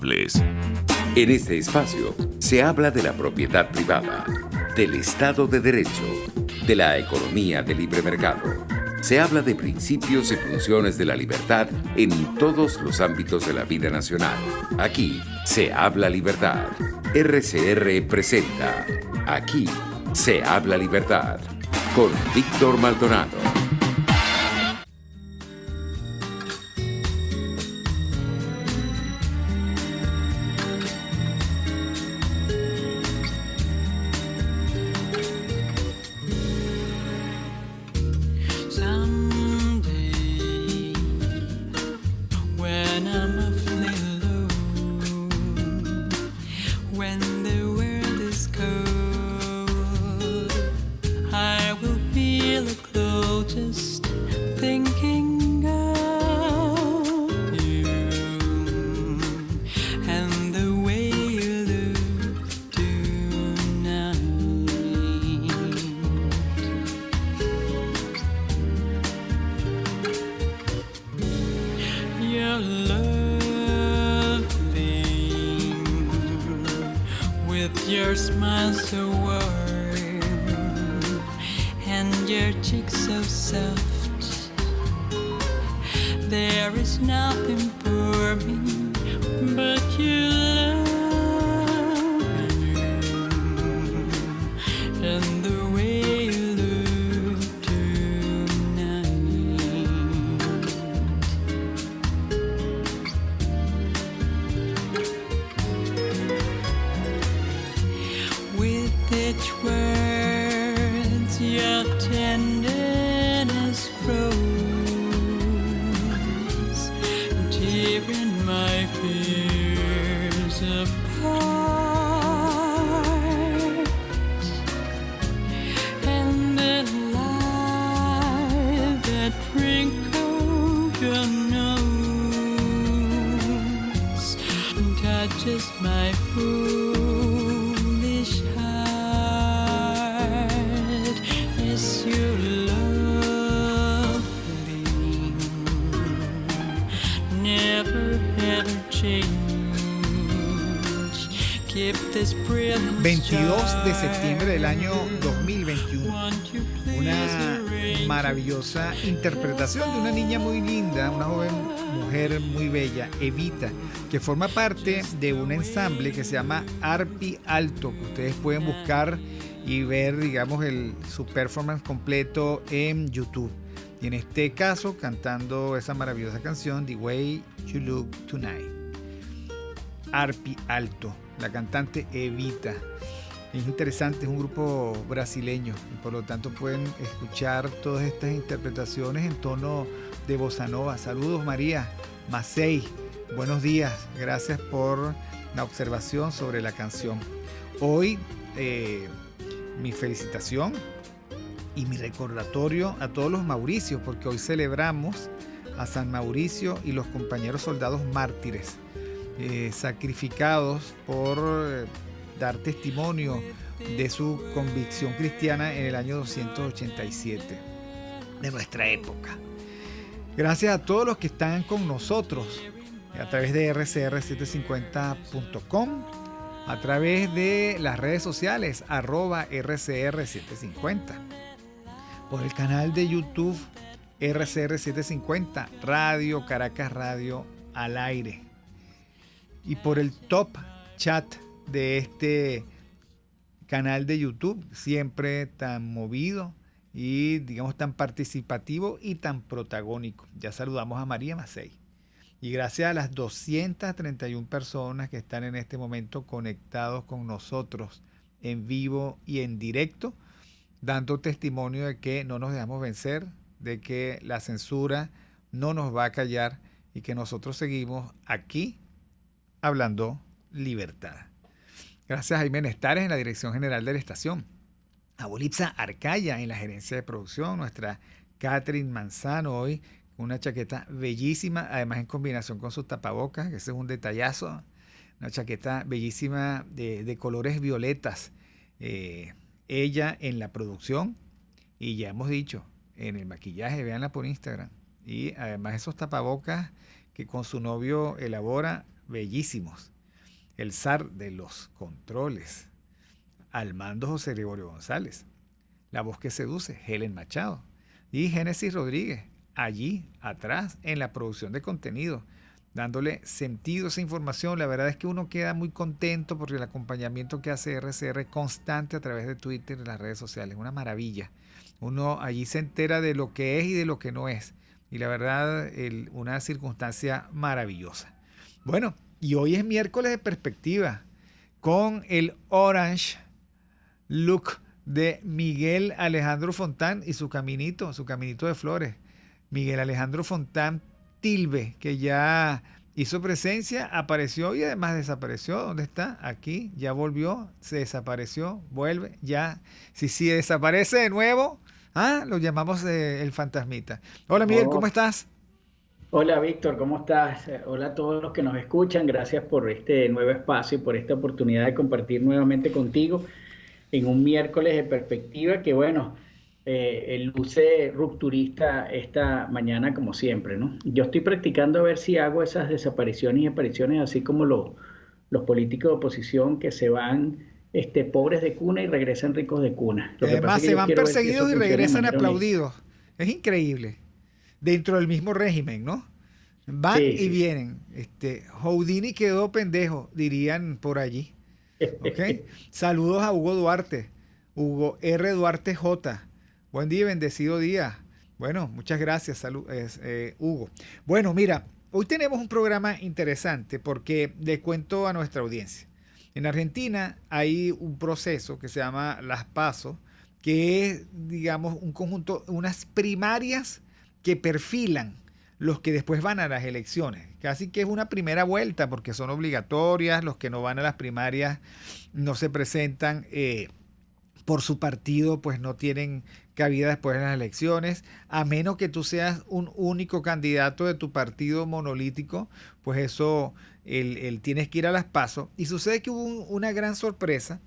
En este espacio se habla de la propiedad privada, del Estado de Derecho, de la economía de libre mercado. Se habla de principios y funciones de la libertad en todos los ámbitos de la vida nacional. Aquí se habla libertad. RCR presenta Aquí se habla libertad con Víctor Maldonado. Your smile so warm and your cheeks so soft. There is nothing for me but your love and the way you look tonight. With each word, your tenderness grows, tearing my fears apart. And the light that wrinkles your nose touches my foolish heart. Is your lovely, never ever change. Keep this brilliant 22 de septiembre del año 2021. Una maravillosa interpretación de una niña muy linda, una joven mujer muy bella, Evita, que forma parte de un ensamble que se llama Arpi Alto, que ustedes pueden buscar y ver, digamos, su performance completo en YouTube. Y en este caso, cantando esa maravillosa canción, The Way You Look Tonight. Arpi Alto, la cantante Evita. Es interesante, es un grupo brasileño y por lo tanto pueden escuchar todas estas interpretaciones en tono de bossa nova. Saludos María Macei, buenos días, gracias por la observación sobre la canción. Hoy mi felicitación y mi recordatorio a todos los Mauricios, porque hoy celebramos a San Mauricio y los compañeros soldados mártires, sacrificados por dar testimonio de su convicción cristiana en el año 287 de nuestra época. Gracias a todos los que están con nosotros a través de rcr750.com, a través de las redes sociales @rcr750, por el canal de YouTube RCR750, Radio Caracas Radio al aire, y por el top chat de este canal de YouTube, siempre tan movido y digamos tan participativo y tan protagónico. Ya saludamos a María Macei. Y gracias a las 231 personas que están en este momento conectados con nosotros en vivo y en directo, dando testimonio de que no nos dejamos vencer, de que la censura no nos va a callar y que nosotros seguimos aquí hablando libertad. Gracias a Jaime Nestares en la dirección general de la estación, a Bolipsa Arcaya en la gerencia de producción, nuestra Catherine Manzano hoy con una chaqueta bellísima, además en combinación con sus tapabocas, que ese es un detallazo, una chaqueta bellísima de colores violetas, ella en la producción y ya hemos dicho, en el maquillaje, véanla por Instagram, y además esos tapabocas que con su novio elabora, bellísimos. El zar de los controles, al mando José Gregorio González. La voz que seduce, Helen Machado. Y Génesis Rodríguez, allí atrás en la producción de contenido, dándole sentido a esa información. La verdad es que uno queda muy contento porque el acompañamiento que hace RCR constante a través de Twitter y las redes sociales, una maravilla. Uno allí se entera de lo que es y de lo que no es. Y la verdad, una circunstancia maravillosa. Bueno, y hoy es miércoles de perspectiva con el Orange Look de Miguel Alejandro Fontán y su caminito de flores. Miguel Alejandro Fontán Tilbe, que ya hizo presencia, apareció y además desapareció. ¿Dónde está? Aquí, ya volvió, se desapareció, vuelve, ya. Si desaparece de nuevo, lo llamamos el fantasmita. Hola Miguel, ¿cómo estás? Hola Víctor, ¿cómo estás? Hola a todos los que nos escuchan. Gracias por este nuevo espacio y por esta oportunidad de compartir nuevamente contigo en un miércoles de perspectiva que, bueno, luce rupturista esta mañana como siempre, ¿no? Yo estoy practicando a ver si hago esas desapariciones y apariciones así como los políticos de oposición que se van pobres de cuna y regresan ricos de cuna. Además se van perseguidos y regresan aplaudidos. Es increíble. Dentro del mismo régimen, ¿no? Van Sí, y sí. vienen. Houdini quedó pendejo, dirían por allí. ¿Ok? Saludos a Hugo Duarte. Hugo R. Duarte J. Buen día, bendecido día. Bueno, muchas gracias, Hugo. Bueno, mira, hoy tenemos un programa interesante porque le cuento a nuestra audiencia. En Argentina hay un proceso que se llama las PASO, que es, digamos, un conjunto, unas primarias que perfilan los que después van a las elecciones. Casi que es una primera vuelta porque son obligatorias, los que no van a las primarias no se presentan por su partido, pues no tienen cabida después de las elecciones, a menos que tú seas un único candidato de tu partido monolítico, pues eso, tienes que ir a las PASO. Y sucede que hubo una gran sorpresa.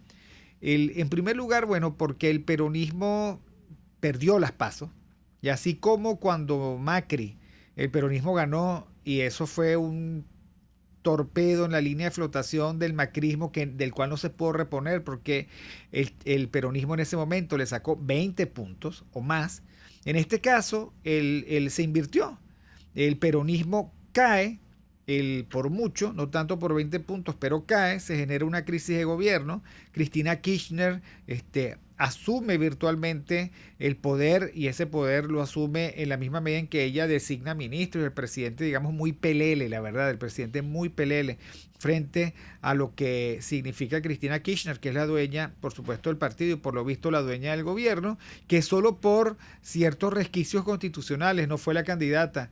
En primer lugar, bueno, porque el peronismo perdió las PASO, y así como cuando Macri, el peronismo ganó, y eso fue un torpedo en la línea de flotación del macrismo del cual no se pudo reponer porque el peronismo en ese momento le sacó 20 puntos o más. En este caso, él se invirtió. El peronismo cae por mucho, no tanto por 20 puntos, pero cae, se genera una crisis de gobierno. Cristina Kirchner asume virtualmente el poder y ese poder lo asume en la misma medida en que ella designa ministros. El presidente, digamos, muy pelele, la verdad, el presidente muy pelele frente a lo que significa Cristina Kirchner, que es la dueña, por supuesto, del partido y por lo visto la dueña del gobierno, que solo por ciertos resquicios constitucionales no fue la candidata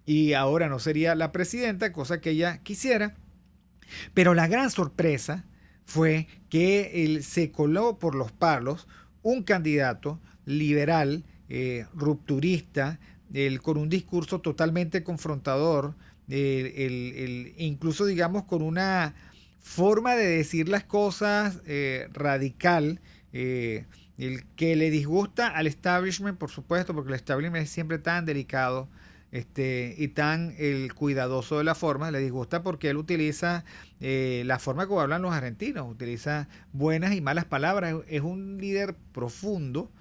y ahora no sería la presidenta, cosa que ella quisiera. Pero la gran sorpresa fue que se coló por los palos un candidato liberal, rupturista, con un discurso totalmente confrontador, incluso digamos con una forma de decir las cosas radical, el que le disgusta al establishment, por supuesto, porque el establishment es siempre tan delicado y tan cuidadoso de la forma. Le disgusta porque él utiliza la forma como hablan los argentinos, utiliza buenas y malas palabras. Es un líder profundo,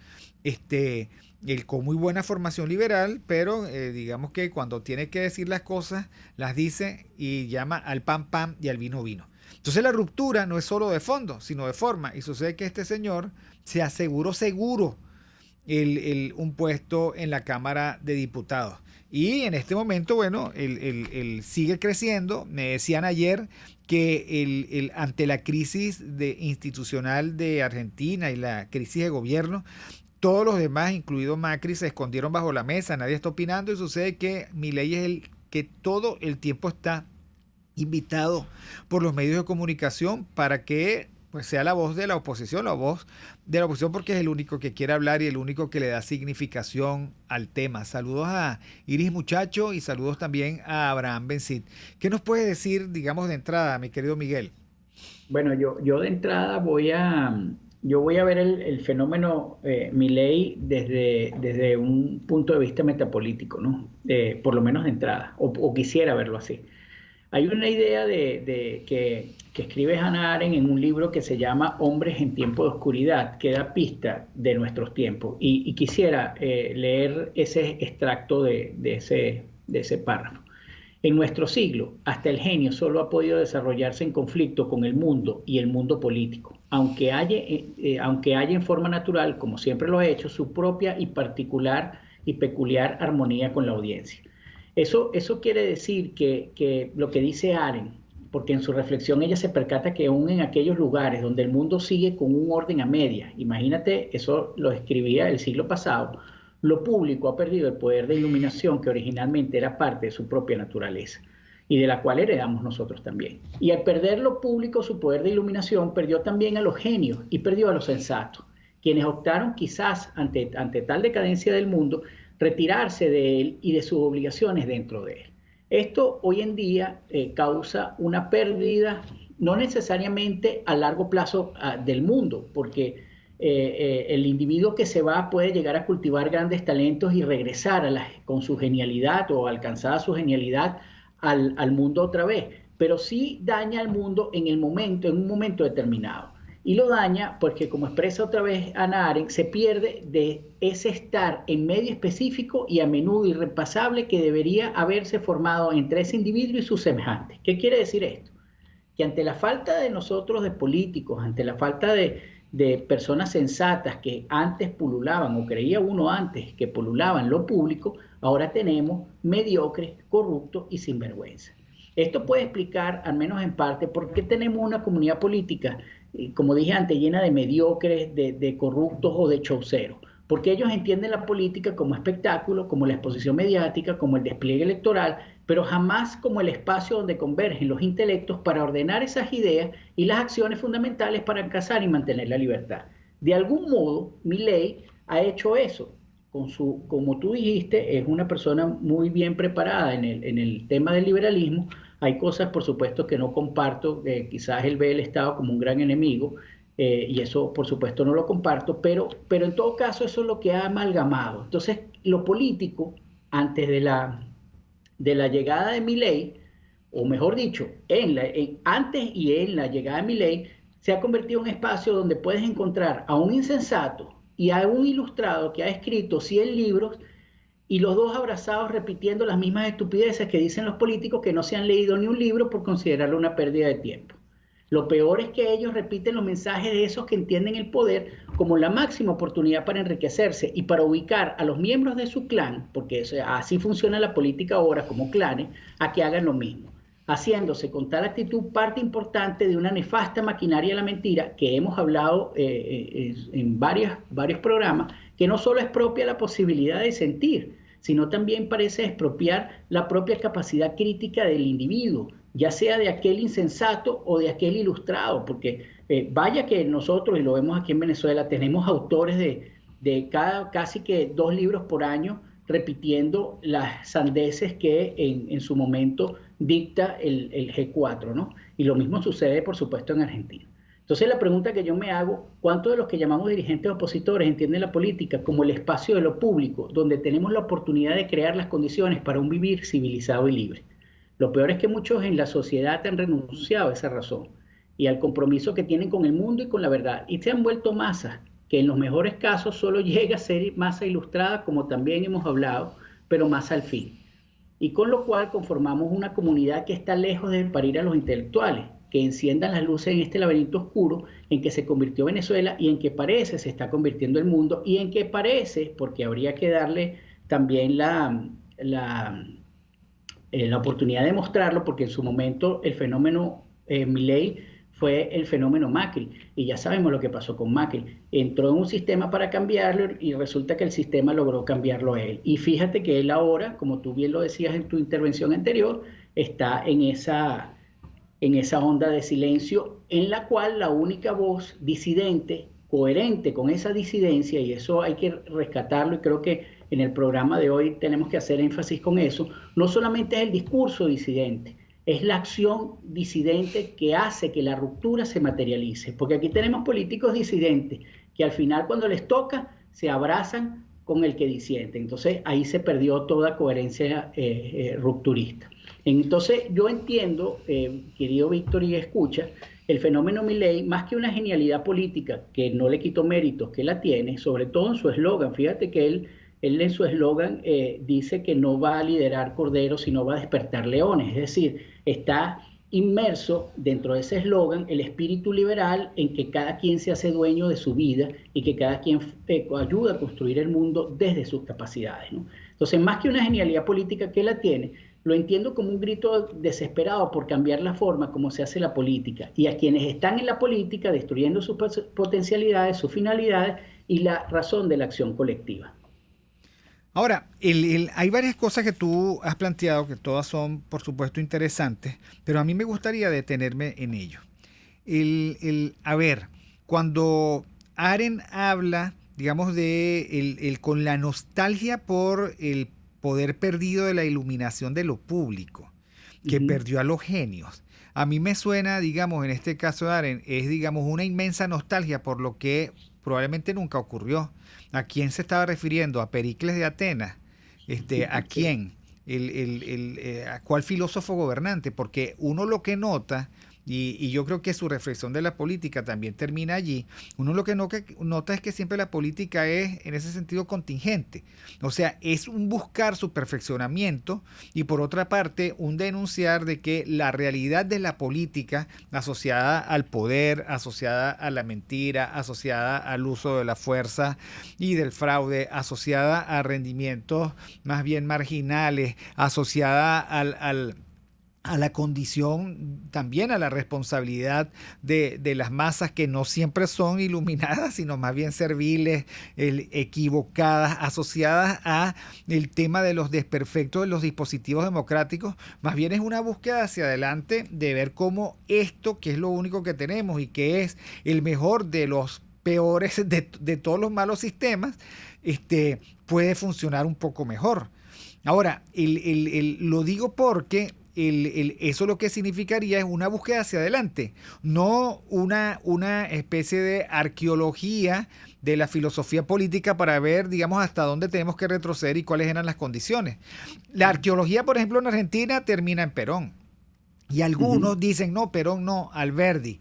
con muy buena formación liberal, pero digamos que cuando tiene que decir las cosas, las dice y llama al pan pan y al vino vino. Entonces la ruptura no es solo de fondo, sino de forma. Y sucede que este señor se aseguró seguro un puesto en la Cámara de Diputados. Y en este momento, bueno, él sigue creciendo. Me decían ayer que ante la crisis institucional de Argentina y la crisis de gobierno, todos los demás, incluido Macri, se escondieron bajo la mesa. Nadie está opinando y sucede que Milei es el que todo el tiempo está invitado por los medios de comunicación para que pues sea la voz de la oposición porque es el único que quiere hablar y el único que le da significación al tema. Saludos a Iris Muchacho y saludos también a Abraham Bencid. ¿Qué nos puede decir, digamos, de entrada, mi querido Miguel? Bueno, yo de entrada voy a ver el fenómeno Milei desde un punto de vista metapolítico, ¿no? Por lo menos de entrada, o quisiera verlo así. Hay una idea que escribe Hannah Arendt en un libro que se llama Hombres en tiempo de oscuridad, que da pista de nuestros tiempos. Y quisiera leer ese extracto de ese párrafo. En nuestro siglo, hasta el genio solo ha podido desarrollarse en conflicto con el mundo y el mundo político, aunque haya en forma natural, como siempre lo ha hecho, su propia y particular y peculiar armonía con la audiencia. Eso quiere decir que lo que dice Arendt, porque en su reflexión ella se percata que aún en aquellos lugares donde el mundo sigue con un orden a medias, imagínate, eso lo escribía el siglo pasado, lo público ha perdido el poder de iluminación que originalmente era parte de su propia naturaleza y de la cual heredamos nosotros también. Y al perder lo público su poder de iluminación, perdió también a los genios y perdió a los sensatos, quienes optaron quizás ante tal decadencia del mundo, retirarse de él y de sus obligaciones dentro de él. Esto hoy en día causa una pérdida, no necesariamente a largo plazo del mundo, porque el individuo que se va puede llegar a cultivar grandes talentos y regresar con su genialidad o alcanzada su genialidad al mundo otra vez, pero sí daña al mundo en un momento determinado. Y lo daña porque, como expresa otra vez Hannah Arendt, se pierde de ese estar en medio específico y a menudo irrepasable que debería haberse formado entre ese individuo y sus semejantes. ¿Qué quiere decir esto? Que ante la falta de nosotros de políticos, ante la falta de personas sensatas que antes pululaban, o creía uno antes que pululaban lo público, ahora tenemos mediocres, corruptos y sinvergüenza. Esto puede explicar, al menos en parte, por qué tenemos una comunidad política, como dije antes, llena de mediocres, de corruptos o de chauceros. Porque ellos entienden la política como espectáculo, como la exposición mediática, como el despliegue electoral, pero jamás como el espacio donde convergen los intelectos para ordenar esas ideas y las acciones fundamentales para alcanzar y mantener la libertad. De algún modo, Milei ha hecho eso. Como tú dijiste, es una persona muy bien preparada en el tema del liberalismo. Hay cosas, por supuesto, que no comparto. Quizás él ve el Estado como un gran enemigo, y eso, por supuesto, no lo comparto, pero en todo caso eso es lo que ha amalgamado. Entonces, lo político, antes de la llegada de Milei, o mejor dicho, antes y en la llegada de Milei, se ha convertido en un espacio donde puedes encontrar a un insensato y a un ilustrado que ha escrito 100 libros y los dos abrazados repitiendo las mismas estupideces que dicen los políticos que no se han leído ni un libro por considerarlo una pérdida de tiempo. Lo peor es que ellos repiten los mensajes de esos que entienden el poder como la máxima oportunidad para enriquecerse y para ubicar a los miembros de su clan, porque así funciona la política ahora como clanes, a que hagan lo mismo, haciéndose con tal actitud parte importante de una nefasta maquinaria de la mentira que hemos hablado en varios programas, que no solo expropia la posibilidad de sentir, sino también parece expropiar la propia capacidad crítica del individuo, ya sea de aquel insensato o de aquel ilustrado, porque vaya que nosotros, y lo vemos aquí en Venezuela, tenemos autores de casi que 2 libros por año repitiendo las sandeces que en su momento dicta el G4, ¿no? Y lo mismo sucede, por supuesto, en Argentina. Entonces la pregunta que yo me hago, ¿cuántos de los que llamamos dirigentes opositores entienden la política como el espacio de lo público, donde tenemos la oportunidad de crear las condiciones para un vivir civilizado y libre? Lo peor es que muchos en la sociedad han renunciado a esa razón y al compromiso que tienen con el mundo y con la verdad, y se han vuelto masas, que en los mejores casos solo llega a ser masa ilustrada, como también hemos hablado, pero masa al fin. Y con lo cual conformamos una comunidad que está lejos de parir a los intelectuales, que enciendan las luces en este laberinto oscuro en que se convirtió Venezuela y en que parece se está convirtiendo el mundo, y en que parece, porque habría que darle también la oportunidad de mostrarlo, porque en su momento el fenómeno Milei fue el fenómeno Macri, y ya sabemos lo que pasó con Macri. Entró en un sistema para cambiarlo y resulta que el sistema logró cambiarlo a él. Y fíjate que él ahora, como tú bien lo decías en tu intervención anterior, está en esa onda de silencio en la cual la única voz disidente, coherente con esa disidencia, y eso hay que rescatarlo, y creo que en el programa de hoy tenemos que hacer énfasis con eso, no solamente es el discurso disidente, es la acción disidente que hace que la ruptura se materialice, porque aquí tenemos políticos disidentes que al final, cuando les toca, se abrazan con el que disiente. Entonces ahí se perdió toda coherencia rupturista. Entonces yo entiendo, querido Víctor y escucha, el fenómeno Milei, más que una genialidad política, que no le quito méritos, que la tiene, sobre todo en su eslogan. Fíjate que él en su eslogan dice que no va a liderar corderos, sino va a despertar leones. Es decir, está inmerso dentro de ese eslogan el espíritu liberal en que cada quien se hace dueño de su vida y que cada quien ayuda a construir el mundo desde sus capacidades, ¿no? Entonces, más que una genialidad política que la tiene, lo entiendo como un grito desesperado por cambiar la forma como se hace la política y a quienes están en la política destruyendo sus potencialidades, sus finalidades y la razón de la acción colectiva. Ahora, hay varias cosas que tú has planteado que todas son, por supuesto, interesantes, pero a mí me gustaría detenerme en ello. A ver, cuando Arendt habla, digamos, con la nostalgia por el poder perdido de la iluminación de lo público, que perdió a los genios. A mí me suena, digamos, en este caso de Arendt, es, digamos, una inmensa nostalgia por lo que probablemente nunca ocurrió. ¿A quién se estaba refiriendo? ¿A Pericles de Atenas? ¿A quién? ¿A cuál filósofo gobernante? Porque uno lo que nota, y yo creo que su reflexión de la política también termina allí, uno lo que nota es que siempre la política es, en ese sentido, contingente. O sea, es un buscar su perfeccionamiento y, por otra parte, un denunciar de que la realidad de la política, asociada al poder, asociada a la mentira, asociada al uso de la fuerza y del fraude, asociada a rendimientos más bien marginales, asociada a la condición, también a la responsabilidad de las masas que no siempre son iluminadas, sino más bien serviles, equivocadas, asociadas a el tema de los desperfectos de los dispositivos democráticos. Más bien es una búsqueda hacia adelante de ver cómo esto, que es lo único que tenemos y que es el mejor de los peores de todos los malos sistemas, puede funcionar un poco mejor. Ahora, lo digo porque eso lo que significaría es una búsqueda hacia adelante, no una especie de arqueología de la filosofía política para ver, digamos, hasta dónde tenemos que retroceder y cuáles eran las condiciones. La arqueología, por ejemplo, en Argentina termina en Perón. Y algunos dicen, no, Perón no, Alberdi.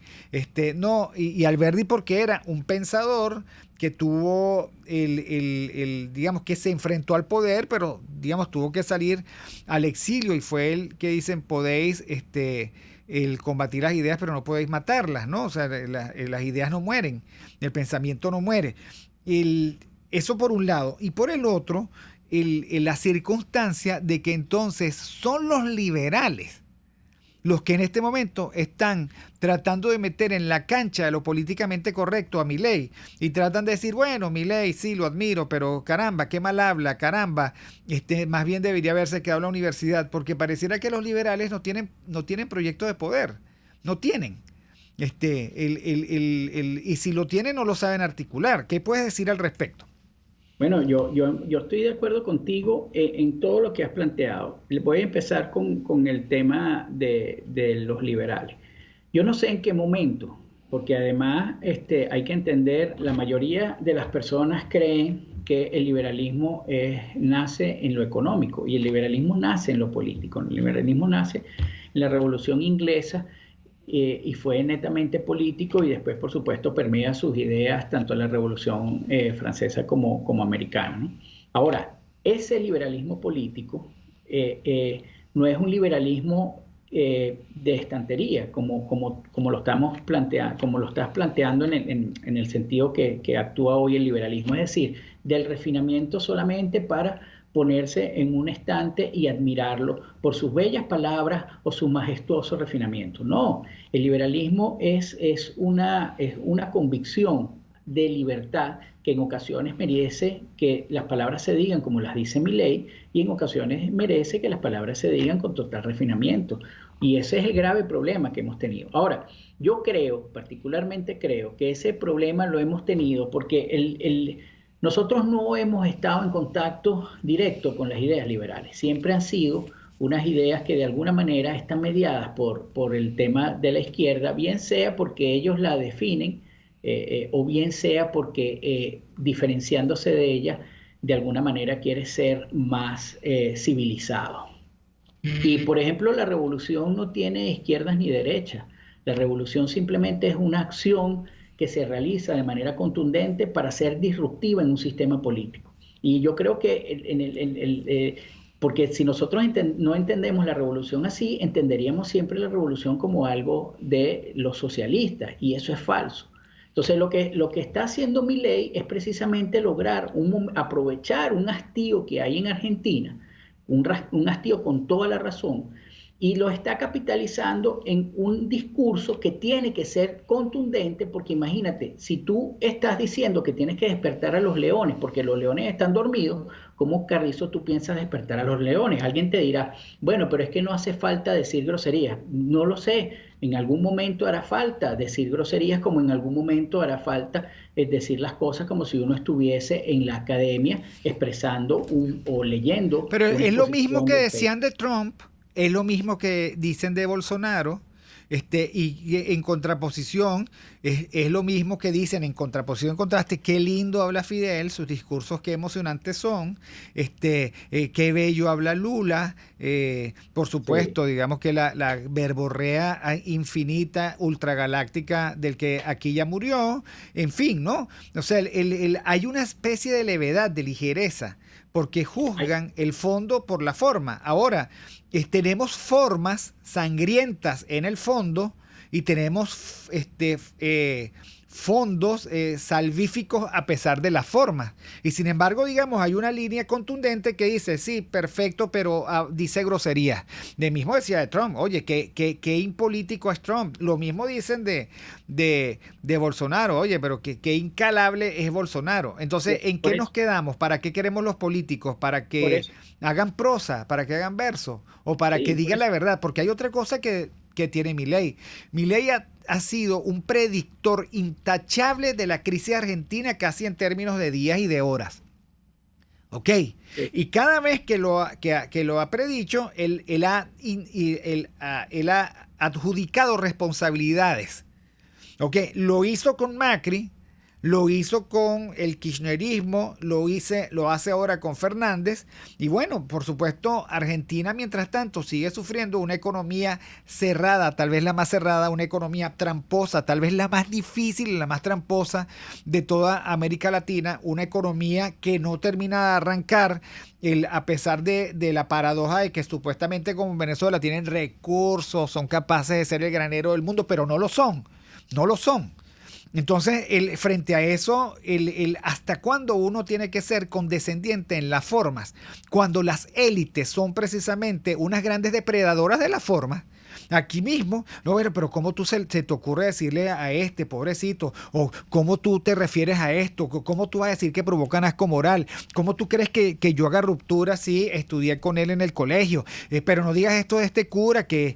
No, y Alberdi porque era un pensador que tuvo digamos, que se enfrentó al poder, pero, digamos, tuvo que salir al exilio y fue él que dicen, podéis el combatir las ideas, pero no podéis matarlas, ¿no? O sea, las ideas no mueren, el pensamiento no muere. Eso por un lado. Y por el otro, la circunstancia de que entonces son los liberales los que en este momento están tratando de meter en la cancha de lo políticamente correcto a Milei y tratan de decir, bueno, Milei sí lo admiro, pero caramba, qué mal habla, caramba, más bien debería haberse quedado en la universidad, porque pareciera que los liberales no tienen proyecto de poder, no tienen. Y si lo tienen no lo saben articular. ¿Qué puedes decir al respecto? Bueno, yo estoy de acuerdo contigo en todo lo que has planteado. Voy a empezar con el tema de los liberales. Yo no sé en qué momento, porque además hay que entender, la mayoría de las personas creen que el liberalismo nace en lo económico y el liberalismo nace en lo político. El liberalismo nace en la Revolución Inglesa, y fue netamente político y después, por supuesto, permea sus ideas tanto en la Revolución Francesa como americana, ¿no? Ahora, ese liberalismo político no es un liberalismo de estantería, como lo estamos planteando, como lo estás planteando en el sentido que actúa hoy el liberalismo, es decir, del refinamiento solamente para ponerse en un estante y admirarlo por sus bellas palabras o su majestuoso refinamiento. No, el liberalismo es una convicción de libertad que en ocasiones merece que las palabras se digan como las dice Milei y en ocasiones merece que las palabras se digan con total refinamiento. Y ese es el grave problema que hemos tenido. Ahora, yo particularmente creo que ese problema lo hemos tenido porque nosotros no hemos estado en contacto directo con las ideas liberales. Siempre han sido unas ideas que de alguna manera están mediadas por el tema de la izquierda, bien sea porque ellos la definen o bien sea porque diferenciándose de ella de alguna manera quiere ser más civilizado. Y por ejemplo, la revolución no tiene izquierdas ni derechas. La revolución simplemente es una acción que se realiza de manera contundente para ser disruptiva en un sistema político. Y yo creo que porque si nosotros no entendemos la revolución así, entenderíamos siempre la revolución como algo de los socialistas, y eso es falso. Entonces lo que está haciendo Milei es precisamente lograr aprovechar un hastío que hay en Argentina, un hastío con toda la razón, y lo está capitalizando en un discurso que tiene que ser contundente, porque imagínate, si tú estás diciendo que tienes que despertar a los leones porque los leones están dormidos, ¿cómo carrizo tú piensas despertar a los leones? Alguien te dirá, bueno, pero es que no hace falta decir groserías. No lo sé, en algún momento hará falta decir groserías, como en algún momento hará falta decir las cosas como si uno estuviese en la academia expresando o leyendo. Pero es lo mismo que decían de Trump. Es lo mismo que dicen de Bolsonaro, y en contraposición, es lo mismo que dicen en contraposición, en contraste, qué lindo habla Fidel, sus discursos qué emocionantes son, qué bello habla Lula, por supuesto, sí. Digamos que la verborrea infinita, ultragaláctica del que aquí ya murió, en fin, ¿no? O sea, hay una especie de levedad, de ligereza, porque juzgan el fondo por la forma. Ahora, tenemos formas sangrientas en el fondo y tenemos fondos salvíficos a pesar de las formas. Y sin embargo, digamos, hay una línea contundente que dice, sí, perfecto, pero dice groserías. De mismo decía de Trump, oye, qué impolítico es Trump. Lo mismo dicen de Bolsonaro, oye, pero qué incalable es Bolsonaro. Entonces, ¿en qué nos quedamos? ¿Para qué queremos los políticos? ¿Para que hagan prosa? ¿Para que hagan verso? ¿O para que digan la verdad? Porque hay otra cosa que tiene Milei. Milei ha sido un predictor intachable de la crisis argentina, casi en términos de días y de horas. ¿Ok? Sí. Y cada vez que lo ha predicho, él ha adjudicado responsabilidades. ¿Ok? Lo hizo con Macri, lo hizo con el kirchnerismo, lo hace ahora con Fernández. Y bueno, por supuesto, Argentina, mientras tanto, sigue sufriendo una economía cerrada, tal vez la más cerrada, una economía tramposa, tal vez la más difícil y la más tramposa de toda América Latina, una economía que no termina de arrancar, a pesar de la paradoja de que supuestamente como Venezuela tienen recursos, son capaces de ser el granero del mundo, pero no lo son, no lo son. Entonces, frente a eso, ¿hasta cuándo uno tiene que ser condescendiente en las formas? Cuando las élites son precisamente unas grandes depredadoras de las formas. Aquí mismo, no, pero ¿cómo tú se te ocurre decirle a este pobrecito? ¿O cómo tú te refieres a esto? ¿Cómo tú vas a decir que provocan asco moral? ¿Cómo tú crees que yo haga ruptura si estudié con él en el colegio? Pero no digas esto de este cura, qué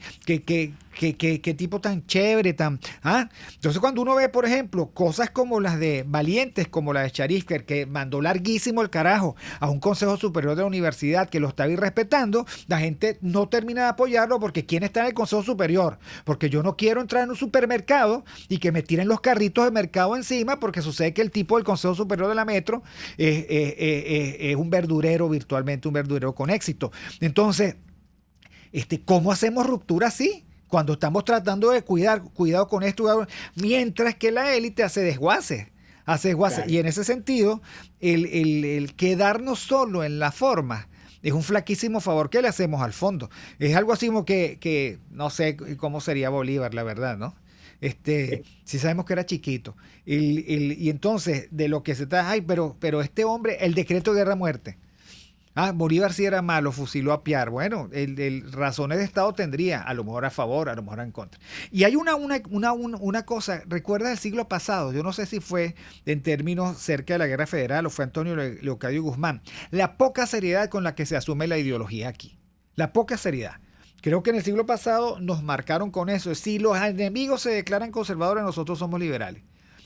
tipo tan chévere, Entonces, cuando uno ve, por ejemplo, cosas como las de valientes, como la de Sharif, que mandó larguísimo el carajo a un consejo superior de la universidad que lo estaba irrespetando, la gente no termina de apoyarlo porque ¿quién está en el consejo superior? Porque yo no quiero entrar en un supermercado y que me tiren los carritos de mercado encima, porque sucede que el tipo del consejo superior de la Metro es un verdurero, virtualmente un verdurero con éxito. Entonces, ¿cómo hacemos ruptura así? Cuando estamos tratando de cuidado con esto, mientras que la élite hace desguace. Claro. Y en ese sentido, el quedarnos solo en la forma es un flaquísimo favor que le hacemos al fondo. Es algo así como que no sé cómo sería Bolívar, la verdad, ¿no? Sí sabemos que era chiquito. Y entonces, de lo que se trata, pero este hombre, el decreto de guerra-muerte. Bolívar sí era malo, fusiló a Piar. Bueno, razones de Estado tendría, a lo mejor a favor, a lo mejor en contra. Y hay una cosa, recuerda el siglo pasado, yo no sé si fue en términos cerca de la Guerra Federal o fue Antonio Leocadio Guzmán, la poca seriedad con la que se asume la ideología aquí. La poca seriedad. Creo que en el siglo pasado nos marcaron con eso. Si los enemigos se declaran conservadores, nosotros somos liberales.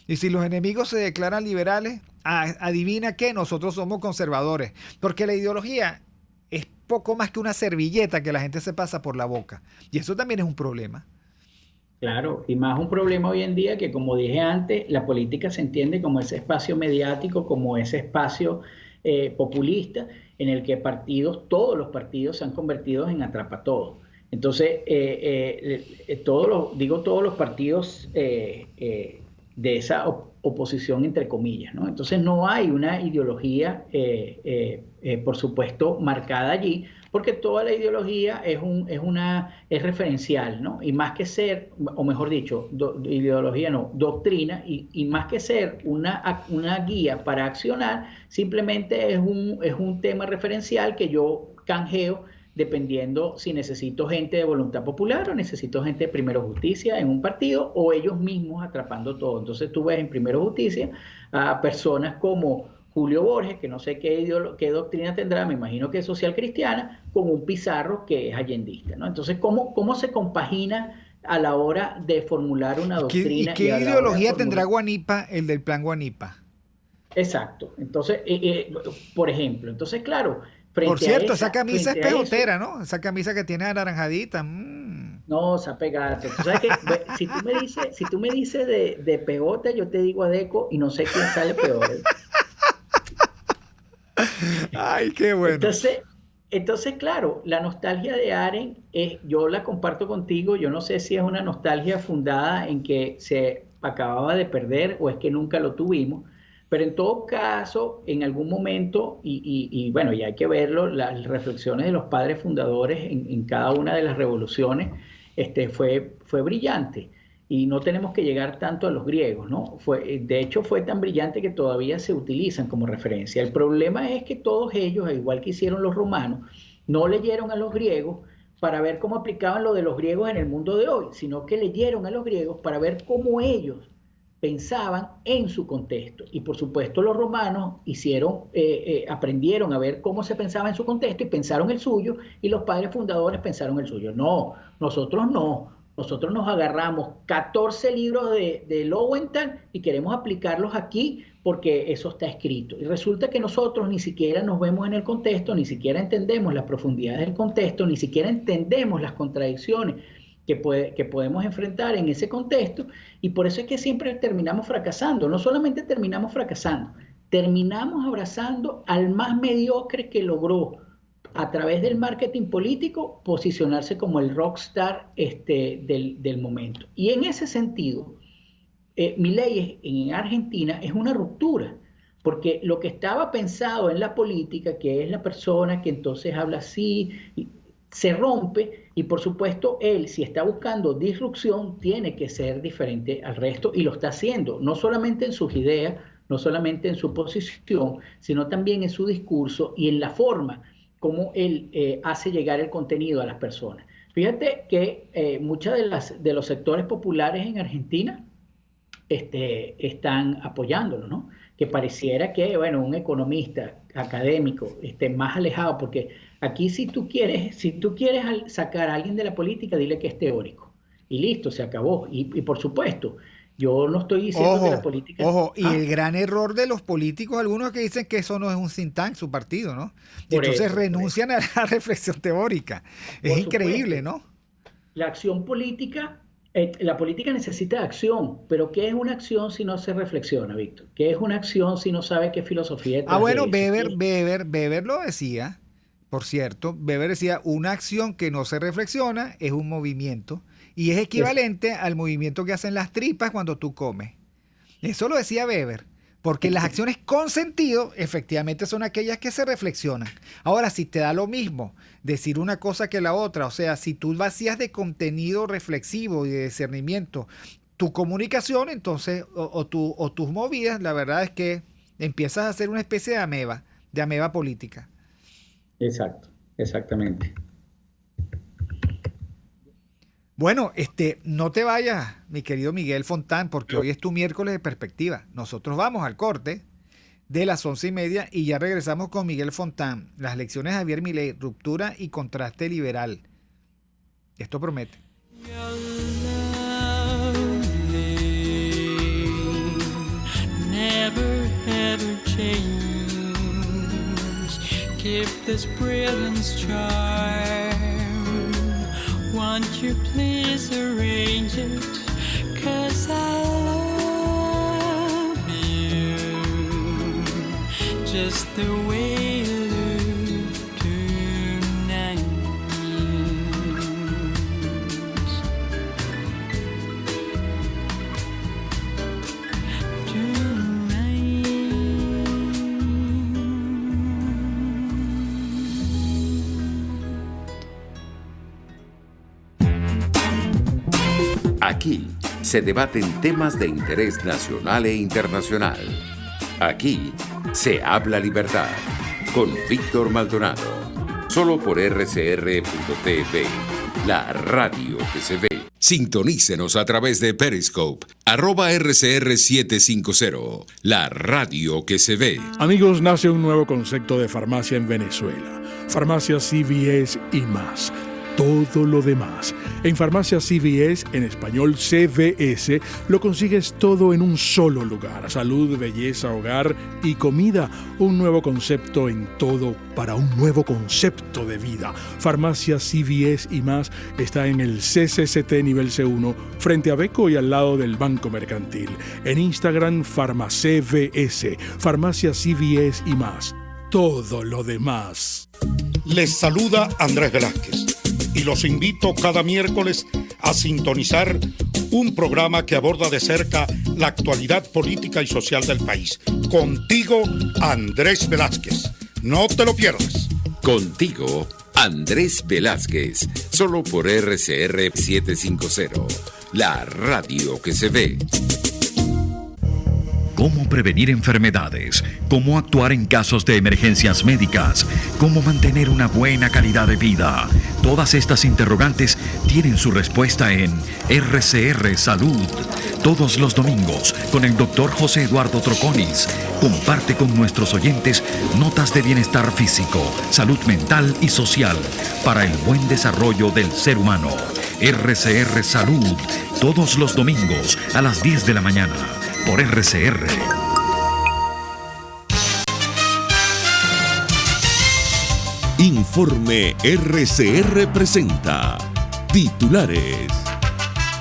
Y si los enemigos se declaran liberales, adivina qué, nosotros somos conservadores. Porque la ideología es poco más que una servilleta que la gente se pasa por la boca. Y eso también es un problema. Claro, y más un problema hoy en día que, como dije antes, la política se entiende como ese espacio mediático, como ese espacio populista, en el que todos los partidos se han convertido en atrapatodo. Entonces, todos los partidos de esa oposición, entre comillas, ¿no? Entonces no hay una ideología, por supuesto, marcada allí, porque toda la ideología es referencial, ¿no? Y más que ser, o mejor dicho, ideología no, doctrina, y más que ser una guía para accionar, simplemente es un tema referencial que yo canjeo dependiendo si necesito gente de voluntad popular o necesito gente de Primero Justicia en un partido, o ellos mismos atrapando todo. Entonces tú ves en Primero Justicia a personas como Julio Borges, que no sé qué doctrina tendrá, me imagino que es social cristiana, con un Pizarro que es allendista, ¿no? Entonces, ¿cómo se compagina a la hora de formular una doctrina? ¿Y qué ideología tendrá Guanipa, el del plan Guanipa? Exacto. Entonces, por ejemplo, entonces, claro, por cierto, esa camisa es pejotera, ¿no? Esa camisa que tiene anaranjadita. No, esa pegada. Tú sabes que si tú me dices de pegota, yo te digo Adeco y no sé quién sale peor. Ay, qué bueno. Entonces, claro, la nostalgia de Aren, yo la comparto contigo. Yo no sé si es una nostalgia fundada en que se acababa de perder o es que nunca lo tuvimos. Pero en todo caso, en algún momento, y bueno, ya hay que verlo, las reflexiones de los padres fundadores en cada una de las revoluciones fue brillante. Y no tenemos que llegar tanto a los griegos, ¿no? De hecho, fue tan brillante que todavía se utilizan como referencia. El problema es que todos ellos, al igual que hicieron los romanos, no leyeron a los griegos para ver cómo aplicaban lo de los griegos en el mundo de hoy, sino que leyeron a los griegos para ver cómo ellos pensaban en su contexto. Y por supuesto los romanos aprendieron a ver cómo se pensaba en su contexto y pensaron el suyo, y los padres fundadores pensaron el suyo. No, nosotros no. Nosotros nos agarramos 14 libros de Lowenthal y queremos aplicarlos aquí porque eso está escrito. Y resulta que nosotros ni siquiera nos vemos en el contexto, ni siquiera entendemos las profundidades del contexto, ni siquiera entendemos las contradicciones que podemos enfrentar en ese contexto, y por eso es que siempre terminamos fracasando. No solamente terminamos fracasando, terminamos abrazando al más mediocre que logró a través del marketing político posicionarse como el rockstar del momento. Y en ese sentido, Milei en Argentina es una ruptura, porque lo que estaba pensado en la política, que es la persona que entonces habla así, se rompe, y por supuesto él, si está buscando disrupción, tiene que ser diferente al resto, y lo está haciendo, no solamente en sus ideas, no solamente en su posición, sino también en su discurso y en la forma como él hace llegar el contenido a las personas. Fíjate que muchos de los sectores populares en Argentina están apoyándolo, ¿no? Que pareciera que, bueno, un economista académico más alejado, porque aquí si tú quieres sacar a alguien de la política, dile que es teórico. Y listo, se acabó. Y por supuesto, yo no estoy diciendo que la política... Y el gran error de los políticos, algunos que dicen que eso no es un think tank, su partido, ¿no? Y entonces renuncian a la reflexión teórica. Es increíble, ¿no? La acción política... la política necesita acción, pero ¿qué es una acción si no se reflexiona, Víctor? ¿Qué es una acción si no sabe qué filosofía es? Bueno, Weber lo decía, por cierto, Weber decía, una acción que no se reflexiona es un movimiento, y es equivalente al movimiento que hacen las tripas cuando tú comes. Eso lo decía Weber, porque las acciones con sentido efectivamente son aquellas que se reflexionan. Ahora, si te da lo mismo decir una cosa que la otra, o sea, si tú vacías de contenido reflexivo y de discernimiento tu comunicación, entonces, o tus movidas, la verdad es que empiezas a hacer una especie de ameba política. Exacto, exactamente. Bueno, no te vayas, mi querido Miguel Fontán, porque hoy es tu miércoles de perspectiva. Nosotros vamos al corte de las 11:30 y ya regresamos con Miguel Fontán. Las lecciones de Javier Milei, ruptura y contraste liberal. Esto promete. Never ever change. Keep this brilliance charm. Won't you please arrange it? 'Cause I love you. just the way you look tonight. Aquí se debaten temas de interés nacional e internacional. Aquí se habla libertad con Víctor Maldonado. Solo por RCR.tv, la radio que se ve. Sintonícenos a través de Periscope, @RCR750, la radio que se ve. Amigos, nace un nuevo concepto de farmacia en Venezuela. Farmacia CVS y más. Todo lo demás. En Farmacia CVS, en español CVS, lo consigues todo en un solo lugar. Salud, belleza, hogar y comida. Un nuevo concepto en todo para un nuevo concepto de vida. Farmacia CVS y más está en el CCCT nivel C1, frente a Beco y al lado del Banco Mercantil. En Instagram, FarmaCVS. Farmacia CVS y más. Todo lo demás. Les saluda Andrés Velázquez y los invito cada miércoles a sintonizar un programa que aborda de cerca la actualidad política y social del país. Contigo, Andrés Velázquez. No te lo pierdas. Contigo, Andrés Velázquez. Solo por RCR 750, la radio que se ve. Cómo prevenir enfermedades, cómo actuar en casos de emergencias médicas, cómo mantener una buena calidad de vida. Todas estas interrogantes tienen su respuesta en RCR Salud. Todos los domingos, con el Dr. José Eduardo Troconis, comparte con nuestros oyentes notas de bienestar físico, salud mental y social para el buen desarrollo del ser humano. RCR Salud, todos los domingos a las 10 de la mañana. Por RCR. Informe RCR presenta titulares.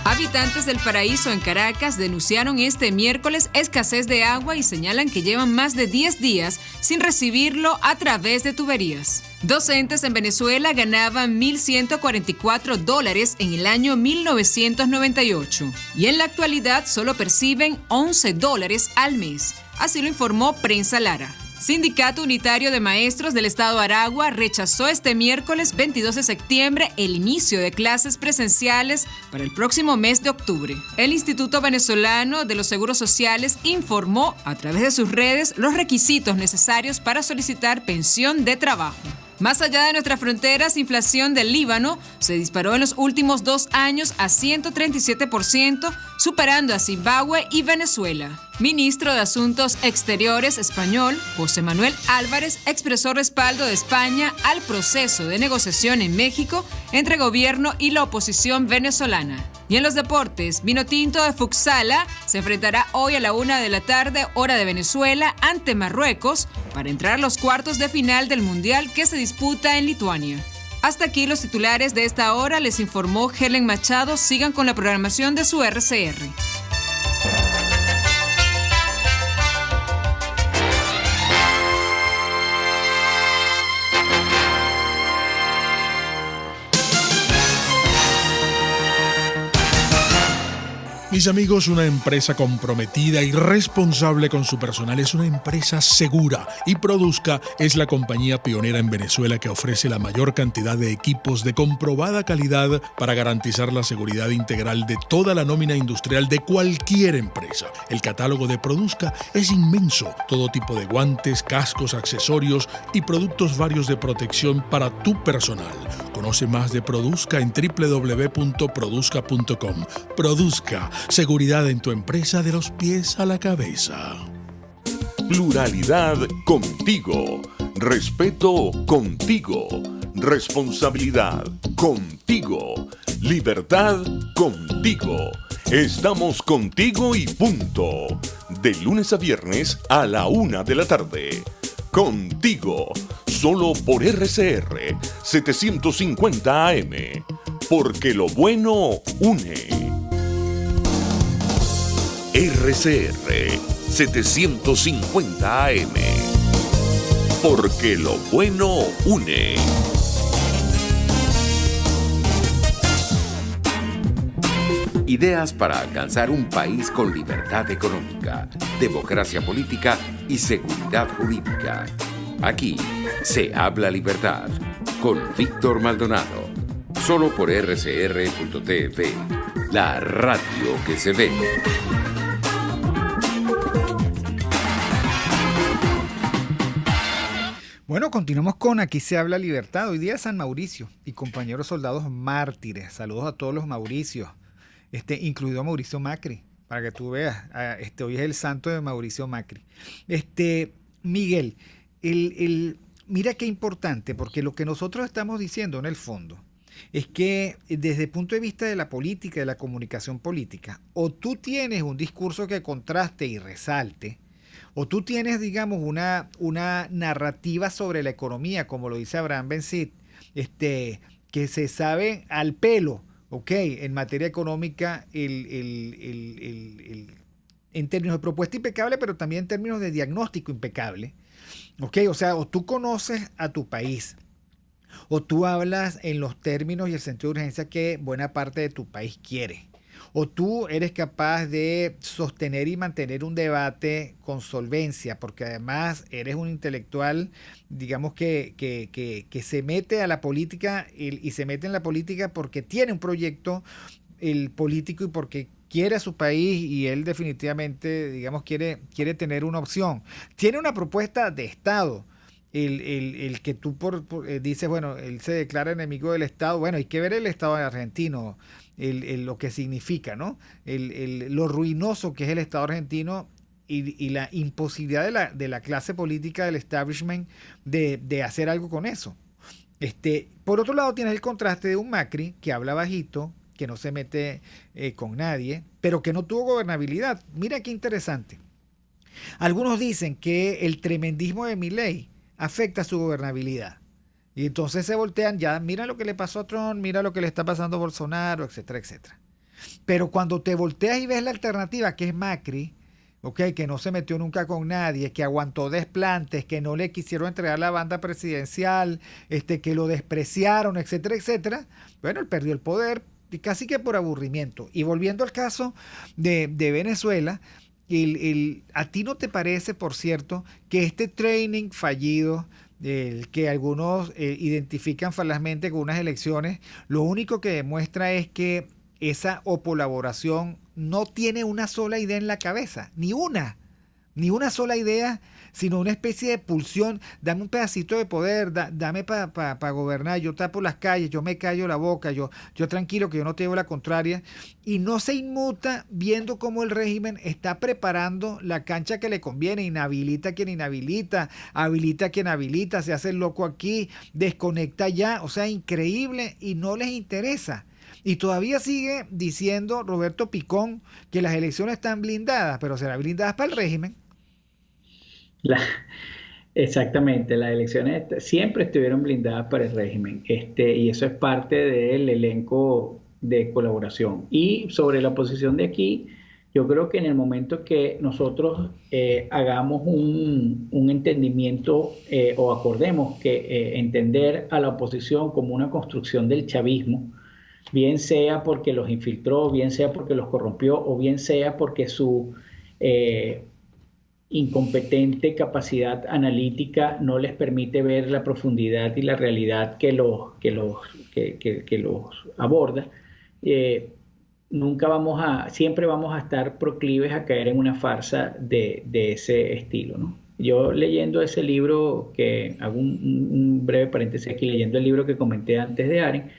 Habitantes del Paraíso en Caracas denunciaron este miércoles escasez de agua y señalan que llevan más de 10 días sin recibirlo a través de tuberías. Docentes en Venezuela ganaban $1,144 en el año 1998 y en la actualidad solo perciben $11 al mes. Así lo informó Prensa Lara. Sindicato Unitario de Maestros del Estado Aragua rechazó este miércoles 22 de septiembre el inicio de clases presenciales para el próximo mes de octubre. El Instituto Venezolano de los Seguros Sociales informó a través de sus redes los requisitos necesarios para solicitar pensión de trabajo. Más allá de nuestras fronteras, inflación del Líbano se disparó en los últimos 2 años a 137%, superando a Zimbabue y Venezuela. Ministro de Asuntos Exteriores español, José Manuel Álvarez, expresó respaldo de España al proceso de negociación en México entre gobierno y la oposición venezolana. Y en los deportes, Vinotinto de Fuxala se enfrentará hoy a la 1 de la tarde, hora de Venezuela, ante Marruecos para entrar a los cuartos de final del Mundial que se disputa en Lituania. Hasta aquí los titulares de esta hora, les informó Helen Machado. Sigan con la programación de su RCR. Mis amigos, una empresa comprometida y responsable con su personal es una empresa segura, y Produzca es la compañía pionera en Venezuela que ofrece la mayor cantidad de equipos de comprobada calidad para garantizar la seguridad integral de toda la nómina industrial de cualquier empresa. El catálogo de Produzca es inmenso, todo tipo de guantes, cascos, accesorios y productos varios de protección para tu personal. Conoce más de Produzca en www.produzca.com. Produzca, seguridad en tu empresa de los pies a la cabeza. Pluralidad contigo. Respeto contigo. Responsabilidad contigo. Libertad contigo. Estamos contigo y punto. De lunes a viernes a la 1 de la tarde. Contigo, solo por RCR 750 AM, porque lo bueno une. RCR 750 AM. porque lo bueno une. Ideas para alcanzar un país con libertad económica, democracia política y seguridad jurídica. Aquí se habla libertad con Víctor Maldonado. Solo por rcr.tv, la radio que se ve. Bueno, continuamos con Aquí se habla libertad. Hoy día San Mauricio y compañeros soldados mártires. Saludos a todos los Mauricios, incluido a Mauricio Macri, para que tú veas. Hoy es el santo de Mauricio Macri. Miguel, mira qué importante, porque lo que nosotros estamos diciendo en el fondo es que desde el punto de vista de la política, de la comunicación política, o tú tienes un discurso que contraste y resalte, o tú tienes, digamos, una narrativa sobre la economía, como lo dice Abraham Benzit, que se sabe al pelo, ¿ok? En materia económica, en términos de propuesta impecable, pero también en términos de diagnóstico impecable, ¿ok? O sea, o tú conoces a tu país, o tú hablas en los términos y el sentido de urgencia que buena parte de tu país quiere, o tú eres capaz de sostener y mantener un debate con solvencia, porque además eres un intelectual, digamos, que se mete a la política y se mete en la política porque tiene un proyecto político y porque quiere a su país y él definitivamente, digamos, quiere tener una opción. Tiene una propuesta de Estado. El que tú dices, bueno, él se declara enemigo del Estado. Bueno, hay que ver el Estado argentino, lo que significa, ¿no? Lo ruinoso que es el Estado argentino y la imposibilidad de la clase política, del establishment, de hacer algo con eso. Por otro lado, tienes el contraste de un Macri que habla bajito, que no se mete con nadie, pero que no tuvo gobernabilidad. Mira qué interesante. Algunos dicen que el tremendismo de Milei afecta su gobernabilidad. Y entonces se voltean, ya mira lo que le pasó a Trump, mira lo que le está pasando a Bolsonaro, etcétera, etcétera. Pero cuando te volteas y ves la alternativa, que es Macri, ¿okay? Que no se metió nunca con nadie, que aguantó desplantes, que no le quisieron entregar la banda presidencial, que lo despreciaron, etcétera, etcétera. Bueno, él perdió el poder casi que por aburrimiento. Y volviendo al caso de Venezuela, ¿a ti no te parece, por cierto, que este training fallido, que algunos identifican falazmente con unas elecciones, lo único que demuestra es que esa opolaboración no tiene una sola idea en la cabeza, ni una sola idea, sino una especie de pulsión? Dame un pedacito de poder, dame para gobernar, yo tapo las calles, yo me callo la boca, yo tranquilo que yo no te llevo la contraria, y no se inmuta viendo cómo el régimen está preparando la cancha que le conviene, inhabilita a quien inhabilita, habilita a quien habilita, se hace el loco aquí, desconecta ya, o sea, increíble, y no les interesa. Y todavía sigue diciendo Roberto Picón que las elecciones están blindadas, pero serán blindadas para el régimen. Exactamente, las elecciones siempre estuvieron blindadas para el régimen, y eso es parte del elenco de colaboración. Y sobre la posición de aquí, yo creo que en el momento que nosotros hagamos un entendimiento o acordemos que entender a la oposición como una construcción del chavismo, bien sea porque los infiltró, bien sea porque los corrompió, o bien sea porque su incompetente capacidad analítica no les permite ver la profundidad y la realidad que los aborda, siempre vamos a estar proclives a caer en una farsa de ese estilo, ¿no? Yo leyendo ese libro, que hago un breve paréntesis aquí, leyendo el libro que comenté antes de Aren,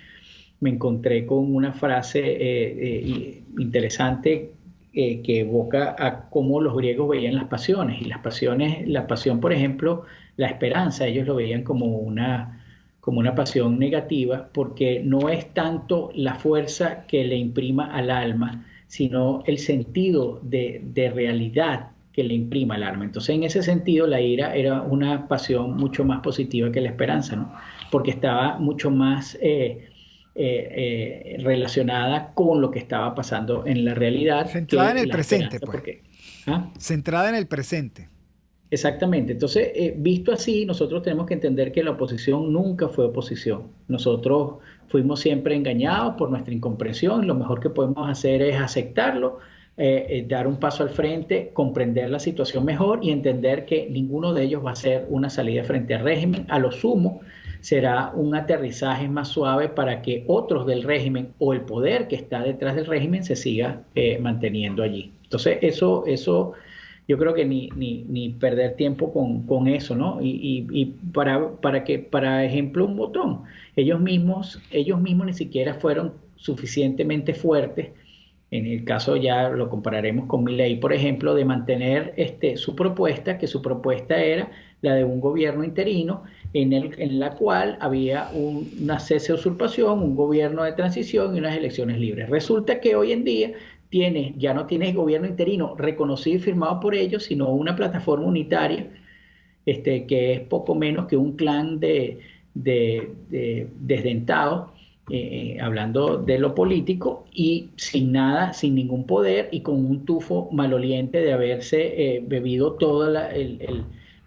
me encontré con una frase interesante que evoca a cómo los griegos veían las pasiones. Y la pasión, por ejemplo, la esperanza, ellos lo veían como una pasión negativa, porque no es tanto la fuerza que le imprima al alma, sino el sentido de realidad que le imprima al alma. Entonces, en ese sentido, la ira era una pasión mucho más positiva que la esperanza, ¿no? Porque estaba mucho más relacionada con lo que estaba pasando en la realidad. Centrada en el presente, pues. Centrada en el presente. Exactamente. Entonces, visto así, nosotros tenemos que entender que la oposición nunca fue oposición. Nosotros fuimos siempre engañados por nuestra incomprensión. Lo mejor que podemos hacer es aceptarlo, dar un paso al frente, comprender la situación mejor y entender que ninguno de ellos va a ser una salida frente al régimen. A lo sumo, será un aterrizaje más suave para que otros del régimen o el poder que está detrás del régimen se siga manteniendo allí. Entonces, eso yo creo que ni perder tiempo con eso, ¿no? Y para ejemplo, un botón, ellos mismos ni siquiera fueron suficientemente fuertes. En el caso, ya lo compararemos con Milei, por ejemplo, de mantener su propuesta, que su propuesta era la de un gobierno interino en la cual había una cese de usurpación, un gobierno de transición y unas elecciones libres. Resulta que hoy en día ya no tienes gobierno interino reconocido y firmado por ellos, sino una plataforma unitaria, que es poco menos que un clan de desdentados, hablando de lo político, y sin nada, sin ningún poder y con un tufo maloliente de haberse bebido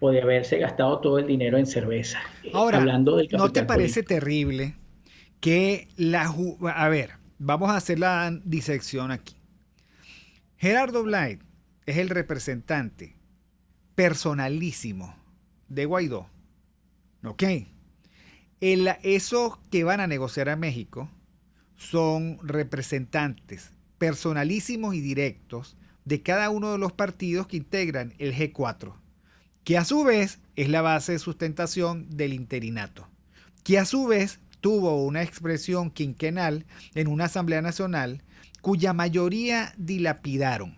o de haberse gastado todo el dinero en cerveza. Ahora, Hablando del ¿no te capital parece político. terrible que a ver, vamos a hacer la disección aquí? Gerardo Blay es el representante personalísimo de Guaidó. ¿Ok? Esos que van a negociar a México son representantes personalísimos y directos de cada uno de los partidos que integran el G4, que a su vez es la base de sustentación del interinato, que a su vez tuvo una expresión quinquenal en una Asamblea Nacional cuya mayoría dilapidaron.